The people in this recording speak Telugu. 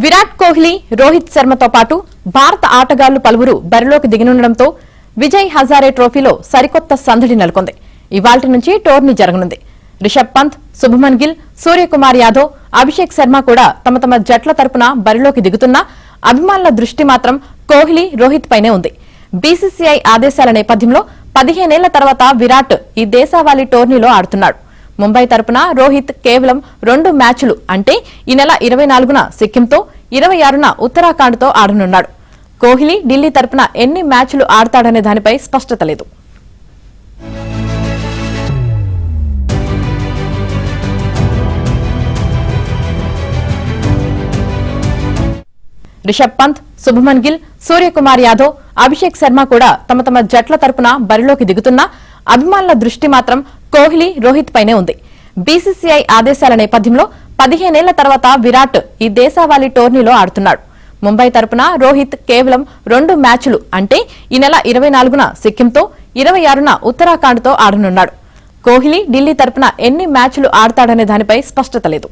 విరాట్ కోహ్లీ, రోహిత్ శర్మతో పాటు భారత ఆటగాళ్లు పలువురు బరిలోకి దిగనుండటంతో విజయ్ హజారే ట్రోఫీలో సరికొత్త సందడి నెలకొంది. ఇవాళ్టి నుంచి టోర్నీ జరగనుంది. రిషబ్ పంత్, శుభమన్ గిల్, సూర్యకుమార్ యాదవ్, అభిషేక్ శర్మ కూడా తమ తమ జట్ల తరపున బరిలోకి దిగుతున్నా అభిమానుల దృష్టి మాత్రం కోహ్లీ, రోహిత్ పైనే ఉంది. బీసీసీఐ ఆదేశాల నేపథ్యంలో 15 ఏళ్ల తర్వాత విరాట్ ఈ దేశవాళీ టోర్నీలో ఆడుతున్నాడు. ముంబై తరపున రోహిత్ కేవలం 2 మ్యాచ్లు అంటే ఈ నెల 24న సిక్కింతో, 26న ఉత్తరాఖండ్తో ఆడనున్నాడు. కోహ్లీ ఢిల్లీ తరపున ఎన్ని మ్యాచ్లు ఆడతాడనే దానిపై స్పష్టత లేదు. రిషబ్ పంత్, శుభమన్ గిల్, సూర్యకుమార్ యాదవ్, అభిషేక్ శర్మ కూడా తమ తమ జట్ల తరపున బరిలోకి దిగుతున్నా అభిమానుల దృష్టి మాత్రం కోహ్లీ, రోహిత్ పైనే ఉంది. బీసీసీఐ ఆదేశాల నేపథ్యంలో 15 ఏళ్ల తర్వాత విరాట్ ఈ దేశవాళీ టోర్నీలో ఆడుతున్నాడు. ముంబై తరపున రోహిత్ కేవలం 2 మ్యాచ్లు అంటే ఈ నెల 24న సిక్కింతో, 26న ఉత్తరాఖండ్తో ఆడనున్నాడు. కోహ్లీ ఢిల్లీ తరపున ఎన్ని మ్యాచ్లు ఆడతాడనే దానిపై స్పష్టత లేదు.